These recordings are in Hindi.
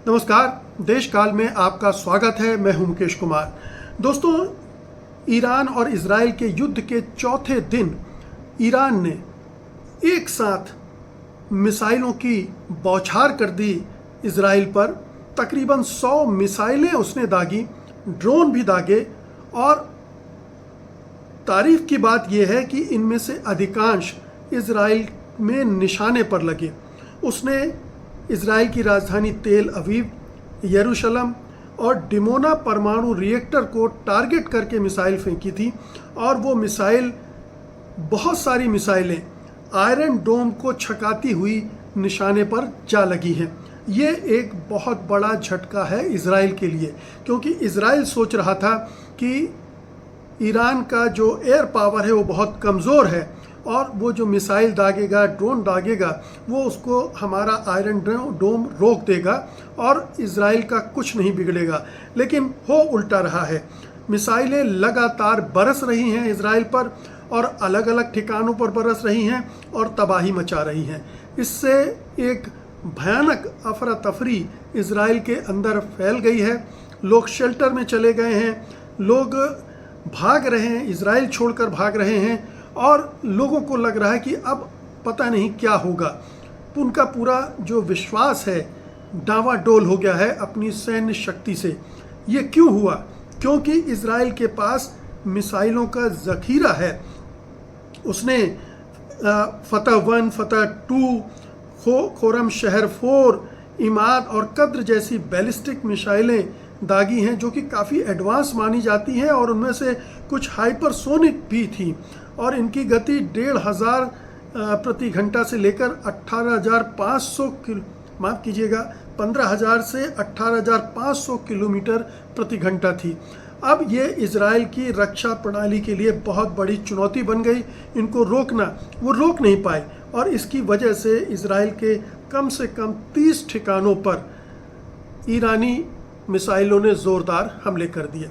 नमस्कार, देश काल में आपका स्वागत है। मैं हूं मुकेश कुमार। दोस्तों, ईरान और इजराइल के युद्ध के चौथे दिन ईरान ने एक साथ मिसाइलों की बौछार कर दी इजराइल पर। तकरीबन 100 मिसाइलें उसने दागी, ड्रोन भी दागे। और तारीफ की बात यह है कि इनमें से अधिकांश इजराइल में निशाने पर लगे। उसने इजराइल की राजधानी तेल अवीव, यरूशलेम और डिमोना परमाणु रिएक्टर को टारगेट करके मिसाइल फेंकी थी। और वो मिसाइल, बहुत सारी मिसाइलें आयरन डोम को छकाती हुई निशाने पर जा लगी हैं। ये एक बहुत बड़ा झटका है इजराइल के लिए, क्योंकि इजराइल सोच रहा था कि ईरान का जो एयर पावर है वो बहुत कमज़ोर है और वो जो मिसाइल दागेगा, ड्रोन दागेगा, वो उसको हमारा आयरन डोम रोक देगा और इजराइल का कुछ नहीं बिगड़ेगा। लेकिन हो उल्टा रहा है। मिसाइलें लगातार बरस रही हैं इजराइल पर और अलग अलग ठिकानों पर बरस रही हैं और तबाही मचा रही हैं। इससे एक भयानक अफरा तफरी इजराइल के अंदर फैल गई है। लोग शेल्टर में चले गए हैं, लोग भाग रहे हैं, इजराइल छोड़कर भाग रहे हैं और लोगों को लग रहा है कि अब पता नहीं क्या होगा। उनका पूरा जो विश्वास है डावाडोल हो गया है अपनी सैन्य शक्ति से। ये क्यों हुआ? क्योंकि इजराइल के पास मिसाइलों का ज़ख़ीरा है। उसने फतह 1, फतह 2, खोरम शहर 4, इमाद और कद्र जैसी बैलिस्टिक मिसाइलें दागी हैं, जो कि काफ़ी एडवांस मानी जाती हैं और उनमें से कुछ हाइपरसोनिक भी थी। और इनकी गति 1500 प्रति घंटा से लेकर 15,000 से 18,500 किलोमीटर प्रति घंटा थी। अब ये इजराइल की रक्षा प्रणाली के लिए बहुत बड़ी चुनौती बन गई। इनको रोकना, वो रोक नहीं पाए और इसकी वजह से इजराइल के कम से कम 30 ठिकानों पर ईरानी मिसाइलों ने ज़ोरदार हमले कर दिए।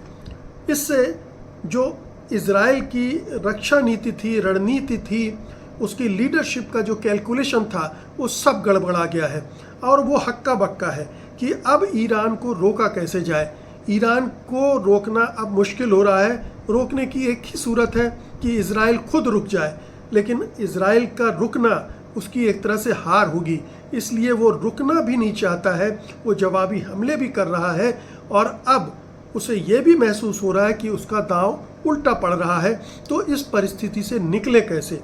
इससे जो इजराइल की रक्षा नीति थी, रणनीति थी, उसकी लीडरशिप का जो कैलकुलेशन था, वो सब गड़बड़ा गया है। और वो हक्का बक्का है कि अब ईरान को रोका कैसे जाए। ईरान को रोकना अब मुश्किल हो रहा है। रोकने की एक ही सूरत है कि इजराइल खुद रुक जाए, लेकिन इजराइल का रुकना उसकी एक तरह से हार होगी। इसलिए वो रुकना भी नहीं चाहता है, वो जवाबी हमले भी कर रहा है और अब उसे ये भी महसूस हो रहा है कि उसका दांव उल्टा पड़ रहा है। तो इस परिस्थिति से निकले कैसे?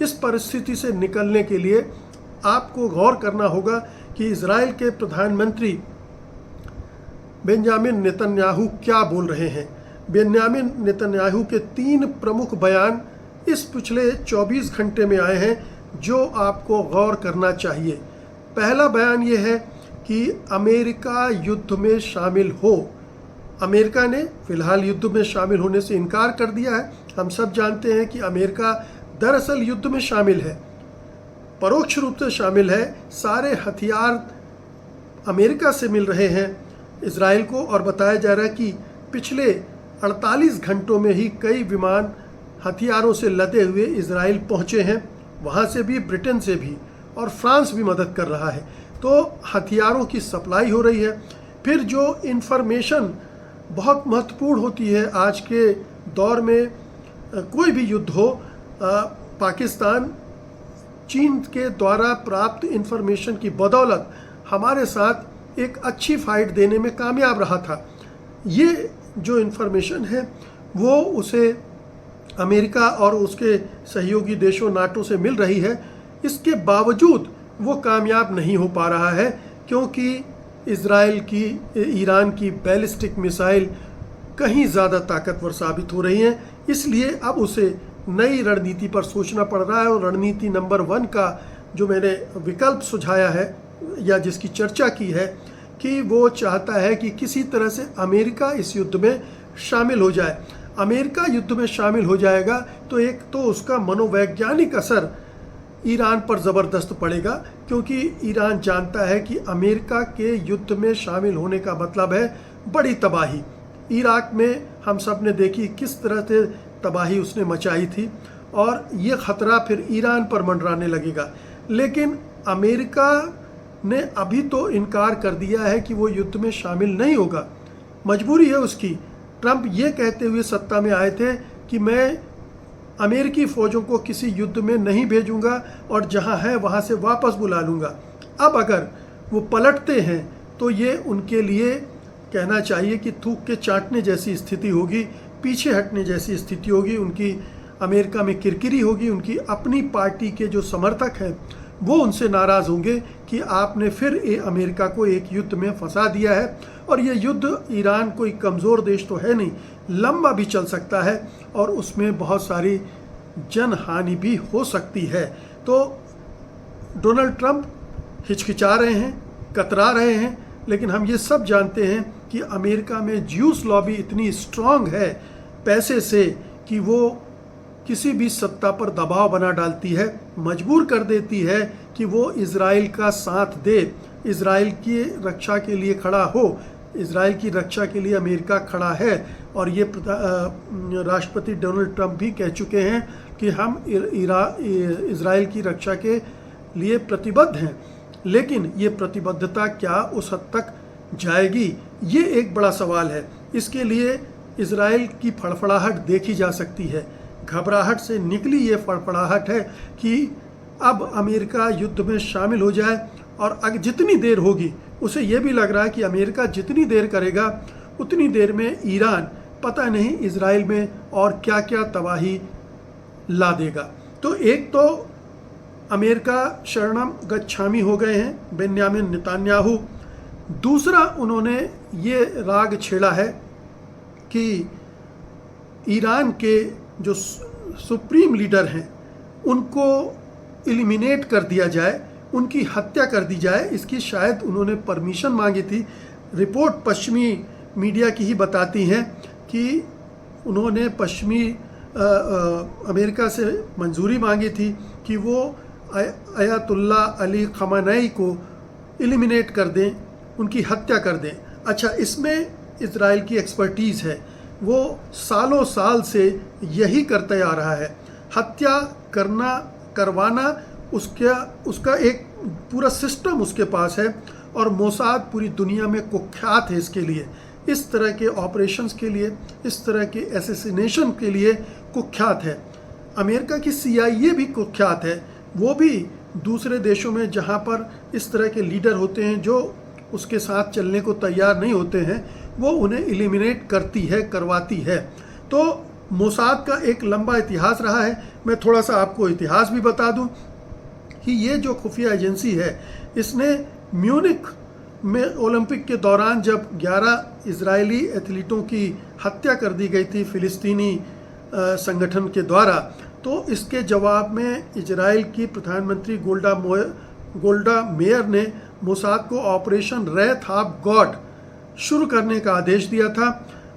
इस परिस्थिति से निकलने के लिए आपको गौर करना होगा कि इजराइल के प्रधानमंत्री बेंजामिन नेतन्याहू क्या बोल रहे हैं। बेंजामिन नेतन्याहू के 3 प्रमुख बयान इस पिछले 24 घंटे में आए हैं जो आपको गौर करना चाहिए। पहला बयान यह है कि अमेरिका युद्ध में शामिल हो। अमेरिका ने फिलहाल युद्ध में शामिल होने से इनकार कर दिया है। हम सब जानते हैं कि अमेरिका दरअसल युद्ध में शामिल है, परोक्ष रूप से शामिल है। सारे हथियार अमेरिका से मिल रहे हैं इजराइल को और बताया जा रहा है कि पिछले 48 घंटों में ही कई विमान हथियारों से लदे हुए इजराइल पहुंचे हैं। वहाँ से भी, ब्रिटेन से भी, और फ्रांस भी मदद कर रहा है। तो हथियारों की सप्लाई हो रही है। फिर जो इन्फॉर्मेशन बहुत महत्वपूर्ण होती है आज के दौर में, कोई भी युद्ध हो, पाकिस्तान चीन के द्वारा प्राप्त इन्फॉर्मेशन की बदौलत हमारे साथ एक अच्छी फाइट देने में कामयाब रहा था। ये जो इन्फॉर्मेशन है वो उसे अमेरिका और उसके सहयोगी देशों नाटो से मिल रही है। इसके बावजूद वो कामयाब नहीं हो पा रहा है, क्योंकि ईरान की बैलिस्टिक मिसाइल कहीं ज़्यादा ताकतवर साबित हो रही हैं। इसलिए अब उसे नई रणनीति पर सोचना पड़ रहा है। और रणनीति नंबर 1 का जो मैंने विकल्प सुझाया है या जिसकी चर्चा की है कि वो चाहता है कि किसी तरह से अमेरिका इस युद्ध में शामिल हो जाए। अमेरिका युद्ध में शामिल हो जाएगा तो एक तो उसका मनोवैज्ञानिक असर ईरान पर ज़बरदस्त पड़ेगा, क्योंकि ईरान जानता है कि अमेरिका के युद्ध में शामिल होने का मतलब है बड़ी तबाही। इराक में हम सब ने देखी किस तरह से तबाही उसने मचाई थी और ये ख़तरा फिर ईरान पर मंडराने लगेगा। लेकिन अमेरिका ने अभी तो इनकार कर दिया है कि वो युद्ध में शामिल नहीं होगा। मजबूरी है उसकी। ट्रंप ये कहते हुए सत्ता में आए थे कि मैं अमेरिकी फ़ौजों को किसी युद्ध में नहीं भेजूंगा और जहां है वहां से वापस बुला लूँगा। अब अगर वो पलटते हैं तो ये उनके लिए कहना चाहिए कि थूक के चाटने जैसी स्थिति होगी, पीछे हटने जैसी स्थिति होगी, उनकी अमेरिका में किरकिरी होगी। उनकी अपनी पार्टी के जो समर्थक हैं वो उनसे नाराज़ होंगे कि आपने फिर अमेरिका को एक युद्ध में फंसा दिया है। और ये युद्ध, ईरान कोई कमज़ोर देश तो है नहीं, लंबा भी चल सकता है और उसमें बहुत सारी जनहानि भी हो सकती है। तो डोनाल्ड ट्रंप हिचकिचा रहे हैं, कतरा रहे हैं, लेकिन हम ये सब जानते हैं कि अमेरिका में ज्यूस लॉबी इतनी स्ट्रांग है पैसे से कि वो किसी भी सत्ता पर दबाव बना डालती है, मजबूर कर देती है कि वो इज़राइल का साथ दे, इज़राइल की रक्षा के लिए खड़ा हो। इज़राइल की रक्षा के लिए अमेरिका खड़ा है और ये राष्ट्रपति डोनाल्ड ट्रंप भी कह चुके हैं कि हम इज़राइल की रक्षा के लिए प्रतिबद्ध हैं। लेकिन ये प्रतिबद्धता क्या उस हद तक जाएगी, ये एक बड़ा सवाल है। इसके लिए इज़राइल की फड़फड़ाहट देखी जा सकती है। घबराहट से निकली ये फड़फड़ाहट है कि अब अमेरिका युद्ध में शामिल हो जाए, और जितनी देर होगी, उसे ये भी लग रहा है कि अमेरिका जितनी देर करेगा उतनी देर में ईरान पता नहीं इज़राइल में और क्या क्या तबाही ला देगा। तो एक तो अमेरिका शरणम गच्छामी हो गए हैं बेन्यामिन नेतन्याहू। दूसरा, उन्होंने ये राग छेड़ा है कि ईरान के जो सुप्रीम लीडर हैं उनको एलिमिनेट कर दिया जाए, उनकी हत्या कर दी जाए। इसकी शायद उन्होंने परमिशन मांगी थी। रिपोर्ट पश्चिमी मीडिया की ही बताती हैं कि उन्होंने पश्चिमी अमेरिका से मंजूरी मांगी थी कि वो अयातुल्ला अली खamenei को एलिमिनेट कर दें, उनकी हत्या कर दें। अच्छा, इसमें इज़राइल की एक्सपर्टीज़ है, वो सालों साल से यही करते आ रहा है। हत्या करवाना उसका एक पूरा सिस्टम उसके पास है, और मोसाद पूरी दुनिया में कुख्यात है इसके लिए, इस तरह के ऑपरेशंस के लिए, इस तरह के एसेसिनेशन के लिए कुख्यात है। अमेरिका की CIA भी कुख्यात है। वो भी दूसरे देशों में जहाँ पर इस तरह के लीडर होते हैं जो उसके साथ चलने को तैयार नहीं होते हैं, वो उन्हें एलिमिनेट करती है, करवाती है। तो मोसाद का एक लंबा इतिहास रहा है। मैं थोड़ा सा आपको इतिहास भी बता दूं कि ये जो खुफिया एजेंसी है, इसने म्यूनिख में ओलंपिक के दौरान जब 11 इजरायली एथलीटों की हत्या कर दी गई थी फिलिस्तीनी संगठन के द्वारा, तो इसके जवाब में इजराइल की प्रधानमंत्री गोल्डा मेयर ने मोसाद को ऑपरेशन रैथ ऑफ गॉड शुरू करने का आदेश दिया था।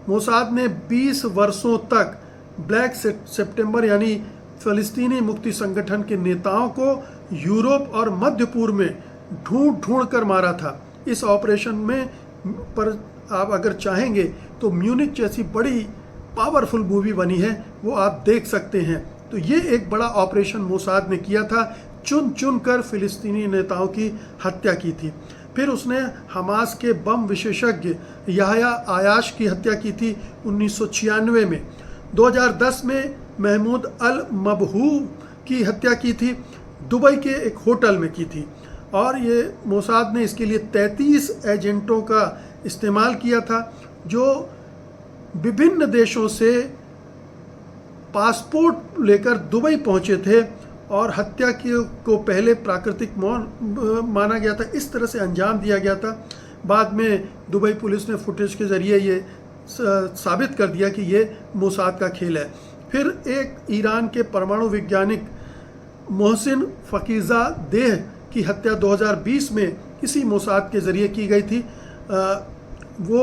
मोसाद ने 20 वर्षों तक ब्लैक सितंबर यानी फ़लस्तीनी मुक्ति संगठन के नेताओं को यूरोप और मध्य पूर्व में ढूंढ कर मारा था। इस ऑपरेशन में पर आप अगर चाहेंगे तो म्यूनिख जैसी बड़ी पावरफुल मूवी बनी है, वो आप देख सकते हैं। तो ये एक बड़ा ऑपरेशन मोसाद ने किया था, चुन कर फ़िलिस्तीनी नेताओं की हत्या की थी। फिर उसने हमास के बम विशेषज्ञ याह्या आयाश की हत्या की थी 1996 में। 2010 में महमूद अल मबहू की हत्या की थी, दुबई के एक होटल में की थी। और ये मोसाद ने इसके लिए 33 एजेंटों का इस्तेमाल किया था जो विभिन्न देशों से पासपोर्ट लेकर दुबई पहुंचे थे, और हत्या को पहले प्राकृतिक मौत माना गया था, इस तरह से अंजाम दिया गया था। बाद में दुबई पुलिस ने फुटेज के ज़रिए ये साबित कर दिया कि ये मोसाद का खेल है। फिर एक ईरान के परमाणु वैज्ञानिक मोहसिन फ़कीज़ादेह की हत्या 2020 में इसी मोसाद के ज़रिए की गई थी। वो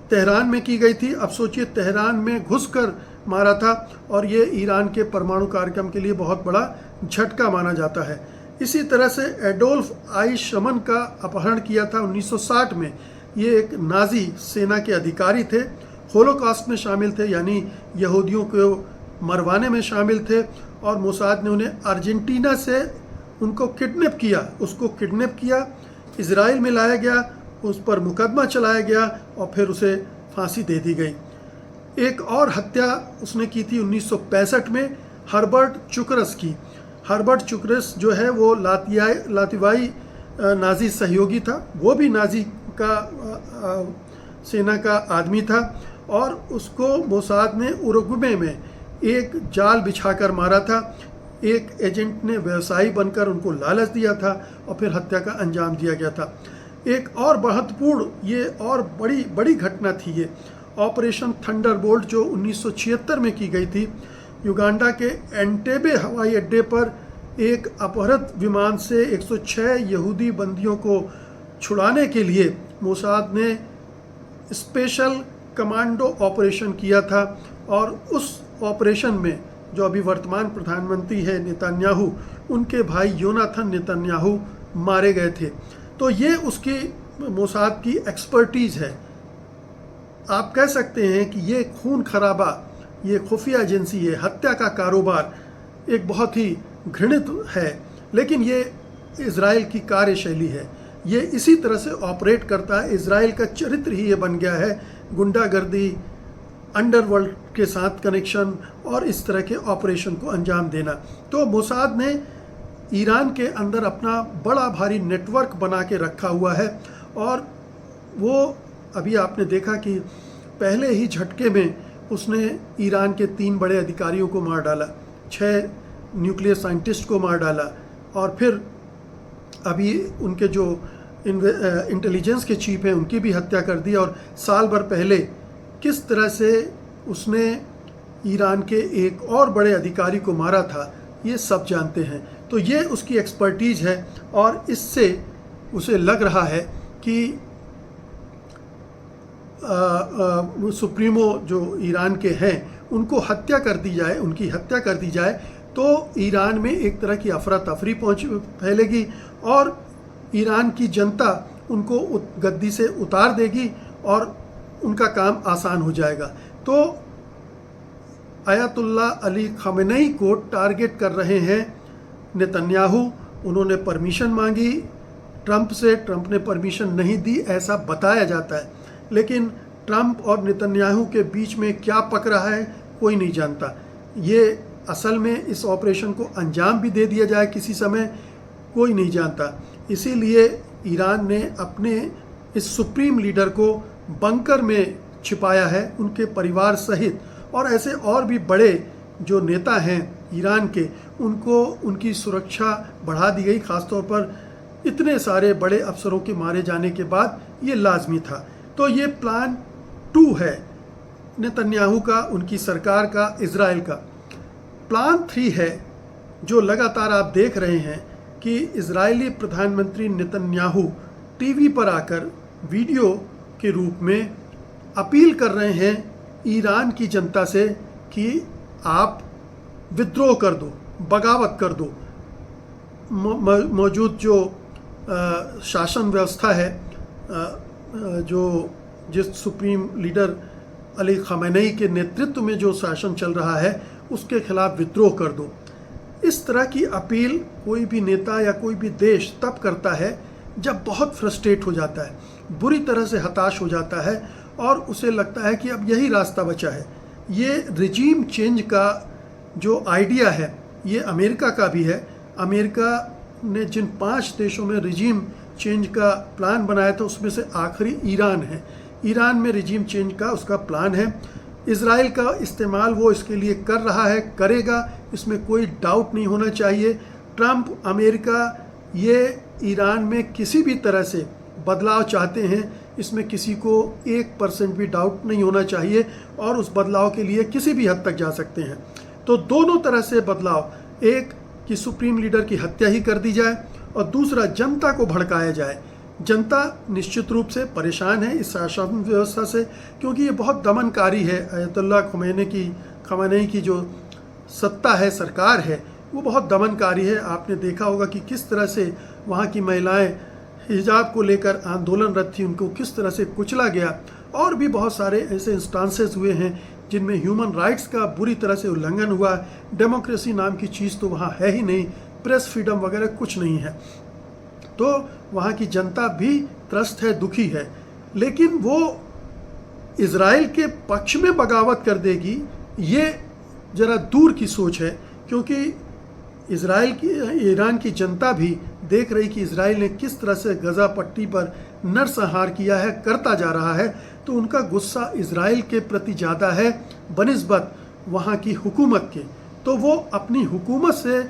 तेहरान में की गई थी। अब सोचिए, तेहरान में घुसकर मारा था, और ये ईरान के परमाणु कार्यक्रम के लिए बहुत बड़ा झटका माना जाता है। इसी तरह से एडोल्फ आइशमन का अपहरण किया था 1960 में। ये एक नाजी सेना के अधिकारी थे, होलोकॉस्ट में शामिल थे, यानी यहूदियों को मरवाने में शामिल थे, और मोसाद ने उन्हें अर्जेंटीना से उनको किडनैप किया, उसको किडनैप किया, इज़राइल में लाया गया, उस पर मुकदमा चलाया गया और फिर उसे फांसी दे दी गई। एक और हत्या उसने की थी 1965 में, हर्बर्ट चुकरस की। हर्बर्ट चुकरस जो है वो लातिवाई नाजी सहयोगी था, वो भी नाजी का सेना का आदमी था और उसको मोसाद ने उरुग्वे में एक जाल बिछाकर मारा था। एक एजेंट ने व्यवसायी बनकर उनको लालच दिया था और फिर हत्या का अंजाम दिया गया था। एक और महत्वपूर्ण ये और बड़ी घटना थी ये ऑपरेशन थंडरबोल्ट जो 1976 में की गई थी। युगांडा के एंटेबे हवाई अड्डे पर एक अपहृत विमान से 106 यहूदी बंदियों को छुड़ाने के लिए मोसाद ने स्पेशल कमांडो ऑपरेशन किया था और उस ऑपरेशन में जो अभी वर्तमान प्रधानमंत्री है नेतन्याहू, उनके भाई योनाथन नेतन्याहू मारे गए थे। तो ये उसकी मोसाद की एक्सपर्टीज़ है। आप कह सकते हैं कि ये खून खराबा, ये खुफिया एजेंसी, ये हत्या का कारोबार एक बहुत ही घृणित है, लेकिन ये इज़राइल की कार्यशैली है। ये इसी तरह से ऑपरेट करता है। इज़राइल का चरित्र ही ये बन गया है, गुंडागर्दी, अंडरवर्ल्ड के साथ कनेक्शन और इस तरह के ऑपरेशन को अंजाम देना। तो मोसाद ने ईरान के अंदर अपना बड़ा भारी नेटवर्क बना के रखा हुआ है और वो अभी आपने देखा कि पहले ही झटके में उसने ईरान के 3 बड़े अधिकारियों को मार डाला, 6 न्यूक्लियर साइंटिस्ट को मार डाला और फिर अभी उनके जो इंटेलिजेंस के चीफ हैं उनकी भी हत्या कर दी। और साल भर पहले किस तरह से उसने ईरान के एक और बड़े अधिकारी को मारा था, ये सब जानते हैं। तो ये उसकी एक्सपर्टीज है और इससे उसे लग रहा है कि सुप्रीमो जो ईरान के हैं उनको हत्या कर दी जाए, उनकी हत्या कर दी जाए तो ईरान में एक तरह की अफरा तफरी फैलेगी और ईरान की जनता उनको गद्दी से उतार देगी और उनका काम आसान हो जाएगा। तो आयतुल्लाह अली खमेनेई को टारगेट कर रहे हैं नेतन्याहू। उन्होंने परमिशन मांगी ट्रंप से, ट्रंप ने परमिशन नहीं दी ऐसा बताया जाता है, लेकिन ट्रंप और नेतन्याहू के बीच में क्या पक रहा है कोई नहीं जानता। ये असल में इस ऑपरेशन को अंजाम भी दे दिया जाए किसी समय, कोई नहीं जानता। इसीलिए ईरान ने अपने इस सुप्रीम लीडर को बंकर में छिपाया है उनके परिवार सहित, और ऐसे और भी बड़े जो नेता हैं ईरान के उनको उनकी सुरक्षा बढ़ा दी गई। ख़ासतौर पर इतने सारे बड़े अफसरों के मारे जाने के बाद ये लाजमी था। तो ये प्लान 2 है नेतन्याहू का, उनकी सरकार का, इज़राइल का। प्लान 3 है जो लगातार आप देख रहे हैं कि इज़राइली प्रधानमंत्री नेतन्याहू टीवी पर आकर वीडियो के रूप में अपील कर रहे हैं ईरान की जनता से कि आप विद्रोह कर दो, बगावत कर दो। मौजूद जो शासन व्यवस्था है, जो जिस सुप्रीम लीडर अली खमेनेई के नेतृत्व में जो शासन चल रहा है उसके खिलाफ विद्रोह कर दो। इस तरह की अपील कोई भी नेता या कोई भी देश तब करता है जब बहुत फ्रस्ट्रेट हो जाता है, बुरी तरह से हताश हो जाता है और उसे लगता है कि अब यही रास्ता बचा है। ये रिजीम चेंज का जो आइडिया है ये अमेरिका का भी है। अमेरिका ने जिन 5 देशों में रिजीम चेंज का प्लान बनाया था उसमें से आखिरी ईरान है। ईरान में रिजीम चेंज का उसका प्लान है। इज़राइल का इस्तेमाल वो इसके लिए कर रहा है, करेगा, इसमें कोई डाउट नहीं होना चाहिए। ट्रंप, अमेरिका ये ईरान में किसी भी तरह से बदलाव चाहते हैं, इसमें किसी को 1% भी डाउट नहीं होना चाहिए और उस बदलाव के लिए किसी भी हद तक जा सकते हैं। तो दोनों तरह से बदलाव, एक कि सुप्रीम लीडर की हत्या ही कर दी जाए और दूसरा जनता को भड़काया जाए। जनता निश्चित रूप से परेशान है इस शासन व्यवस्था से, क्योंकि ये बहुत दमनकारी है। आयतुल्लाह खमेनेई की जो सत्ता है, सरकार है, वो बहुत दमनकारी है। आपने देखा होगा कि किस तरह से वहाँ की महिलाएं हिजाब को लेकर आंदोलनरत थी, उनको किस तरह से कुचला गया। और भी बहुत सारे ऐसे इंस्टांसेस हुए हैं जिनमें ह्यूमन राइट्स का बुरी तरह से उल्लंघन हुआ। डेमोक्रेसी नाम की चीज़ तो वहाँ है ही नहीं, प्रेस फ्रीडम वगैरह कुछ नहीं है। तो वहाँ की जनता भी त्रस्त है, दुखी है, लेकिन वो इज़राइल के पक्ष में बगावत कर देगी, ये ज़रा दूर की सोच है, क्योंकि ईरान की जनता भी देख रही कि इज़राइल ने किस तरह से गज़ा पट्टी पर नरसंहार किया है, करता जा रहा है। तो उनका गुस्सा इज़राइल के प्रति ज़्यादा है बनिस्बत वहाँ की हुकूमत के। तो वो अपनी हुकूमत से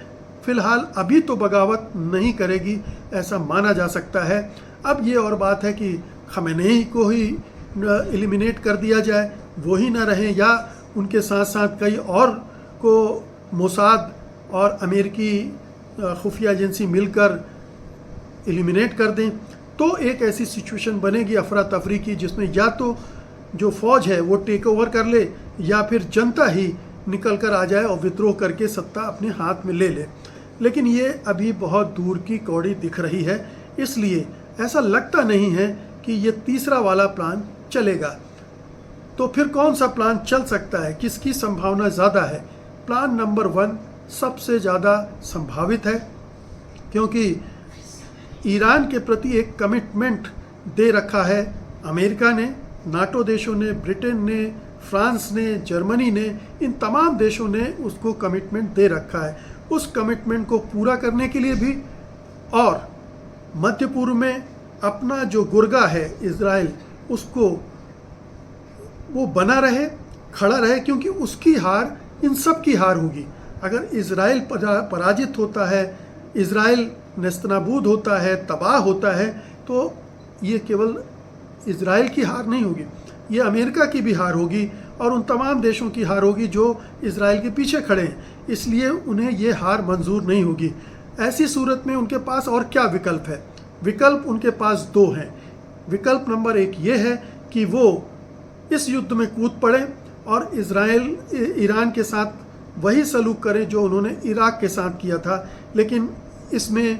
फ़िलहाल अभी तो बगावत नहीं करेगी, ऐसा माना जा सकता है। अब ये और बात है कि खमेनेई को ही एलिमिनेट कर दिया जाए, वो ही ना रहें, या उनके साथ साथ कई और को मोसाद और अमेरिकी खुफिया एजेंसी मिलकर एलिमिनेट कर दें। तो एक ऐसी सिचुएशन बनेगी अफरा तफरी की, जिसमें या तो जो फ़ौज है वो टेक ओवर कर ले, या फिर जनता ही निकल कर आ जाए और विद्रोह करके सत्ता अपने हाथ में ले ले। लेकिन ये अभी बहुत दूर की कौड़ी दिख रही है, इसलिए ऐसा लगता नहीं है कि ये तीसरा वाला प्लान चलेगा। तो फिर कौन सा प्लान चल सकता है, किसकी संभावना ज़्यादा है? प्लान नंबर 1 सबसे ज़्यादा संभावित है, क्योंकि ईरान के प्रति एक कमिटमेंट दे रखा है अमेरिका ने, नाटो देशों ने, ब्रिटेन ने, फ्रांस ने, जर्मनी ने, इन तमाम देशों ने उसको कमिटमेंट दे रखा है। उस कमिटमेंट को पूरा करने के लिए भी, और मध्य पूर्व में अपना जो गुर्गा है इज़राइल, उसको वो बना रहे, खड़ा रहे, क्योंकि उसकी हार इन सब की हार होगी। अगर इज़राइल पराजित होता है, इज़राइल नेस्तनाबूद होता है, तबाह होता है, तो ये केवल इज़राइल की हार नहीं होगी, ये अमेरिका की भी हार होगी और उन तमाम देशों की हार होगी जो इज़राइल के पीछे खड़े हैं। इसलिए उन्हें ये हार मंजूर नहीं होगी। ऐसी सूरत में उनके पास और क्या विकल्प है? विकल्प उनके पास 2 हैं। विकल्प नंबर 1 ये है कि वो इस युद्ध में कूद पड़े और ईरान के साथ वही सलूक करें जो उन्होंने इराक के साथ किया था, लेकिन इसमें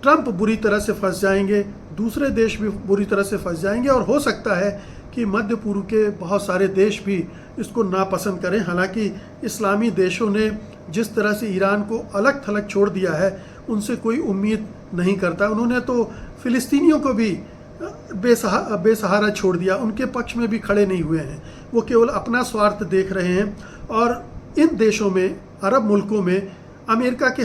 ट्रंप बुरी तरह से फंस जाएंगे, दूसरे देश भी बुरी तरह से फंस जाएंगे, और हो सकता है कि मध्य पूर्व के बहुत सारे देश भी इसको नापसंद करें। हालांकि इस्लामी देशों ने जिस तरह से ईरान को अलग थलग छोड़ दिया है, उनसे कोई उम्मीद नहीं करता। उन्होंने तो फ़िलिस्तीनियों को भी बेसहारा छोड़ दिया, उनके पक्ष में भी खड़े नहीं हुए हैं। वो केवल अपना स्वार्थ देख रहे हैं। और इन देशों में, अरब मुल्कों में अमेरिका के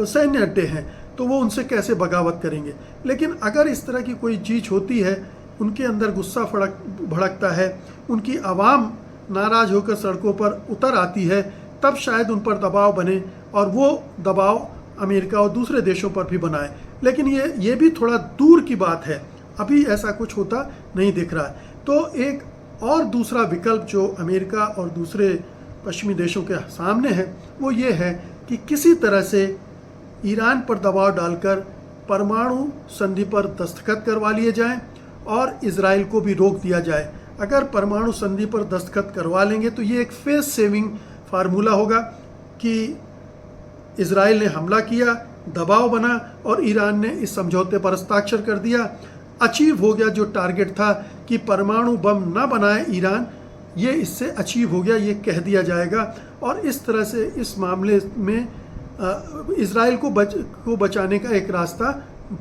सैन्य अड्डे हैं, तो वो उनसे कैसे बगावत करेंगे? लेकिन अगर इस तरह की कोई चीज़ होती है, उनके अंदर गुस्सा भड़कता है, उनकी आवाम नाराज़ होकर सड़कों पर उतर आती है, तब शायद उन पर दबाव बने और वो दबाव अमेरिका और दूसरे देशों पर भी बनाए। लेकिन ये भी थोड़ा दूर की बात है, अभी ऐसा कुछ होता नहीं दिख रहा है। तो एक और दूसरा विकल्प जो अमेरिका और दूसरे पश्चिमी देशों के सामने है, वो ये है कि किसी तरह से ईरान पर दबाव डालकर परमाणु संधि पर दस्तखत करवा लिए जाएं और इज़राइल को भी रोक दिया जाए। अगर परमाणु संधि पर दस्तखत करवा लेंगे तो ये एक फेस सेविंग फार्मूला होगा कि इज़राइल ने हमला किया, दबाव बना और ईरान ने इस समझौते पर हस्ताक्षर कर दिया। अचीव हो गया जो टारगेट था कि परमाणु बम ना बनाए ईरान, ये इससे अचीव हो गया, ये कह दिया जाएगा। और इस तरह से इस मामले में इज़राइल को बचाने का एक रास्ता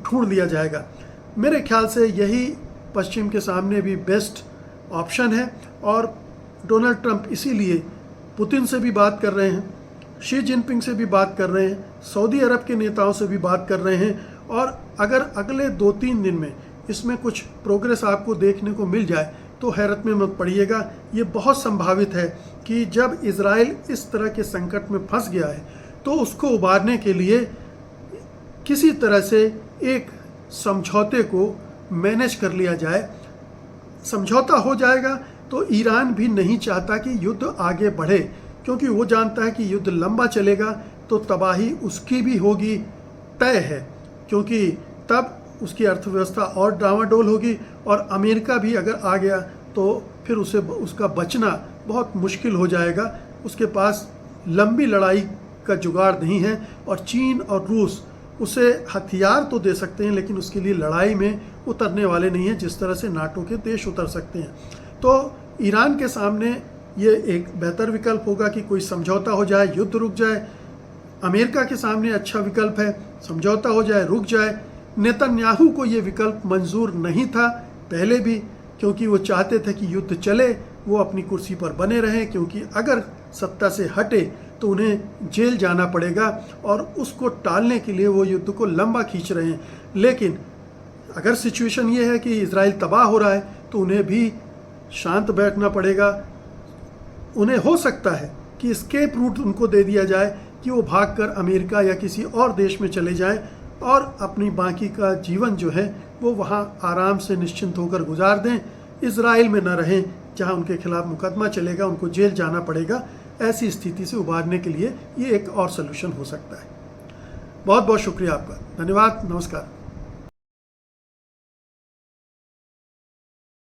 ढूंढ लिया जाएगा। मेरे ख्याल से यही पश्चिम के सामने भी बेस्ट ऑप्शन है। और डोनाल्ड ट्रंप इसीलिए पुतिन से भी बात कर रहे हैं, शी जिनपिंग से भी बात कर रहे हैं, सऊदी अरब के नेताओं से भी बात कर रहे हैं। और अगर अगले 2-3 दिन में इसमें कुछ प्रोग्रेस आपको देखने को मिल जाए तो हैरत में मत पड़िएगा। ये बहुत संभावित है कि जब इज़राइल इस तरह के संकट में फंस गया है तो उसको उबारने के लिए किसी तरह से एक समझौते को मैनेज कर लिया जाए। समझौता हो जाएगा तो ईरान भी नहीं चाहता कि युद्ध आगे बढ़े, क्योंकि वो जानता है कि युद्ध लंबा चलेगा तो तबाही उसकी भी होगी, तय है, क्योंकि तब उसकी अर्थव्यवस्था और डामाडोल होगी और अमेरिका भी अगर आ गया तो फिर उसका बचना बहुत मुश्किल हो जाएगा। उसके पास लंबी लड़ाई का जुगाड़ नहीं है और चीन और रूस उसे हथियार तो दे सकते हैं, लेकिन उसके लिए लड़ाई में उतरने वाले नहीं हैं जिस तरह से नाटो के देश उतर सकते हैं। तो ईरान के सामने ये एक बेहतर विकल्प होगा कि कोई समझौता हो जाए, युद्ध रुक जाए, अमेरिका के सामने अच्छा विकल्प है, समझौता हो जाए, रुक जाए। नेतन्याहू को ये विकल्प मंजूर नहीं था पहले भी, क्योंकि वो चाहते थे कि युद्ध चले, वो अपनी कुर्सी पर बने रहें, क्योंकि अगर सत्ता से हटे तो उन्हें जेल जाना पड़ेगा और उसको टालने के लिए वो युद्ध को लंबा खींच रहे हैं। लेकिन अगर सिचुएशन ये है कि इजराइल तबाह हो रहा है तो उन्हें भी शांत बैठना पड़ेगा। उन्हें हो सकता है कि एस्केप रूट उनको दे दिया जाए कि वो भागकर अमेरिका या किसी और देश में चले जाएं और अपनी बाकी का जीवन जो है वो वहाँ आराम से निश्चिंत होकर गुजार दें, इजराइल में न रहें जहाँ उनके खिलाफ मुकदमा चलेगा, उनको जेल जाना पड़ेगा। ऐसी स्थिति से उबारने के लिए ये एक और सलूशन हो सकता है। बहुत बहुत शुक्रिया आपका, धन्यवाद, नमस्कार।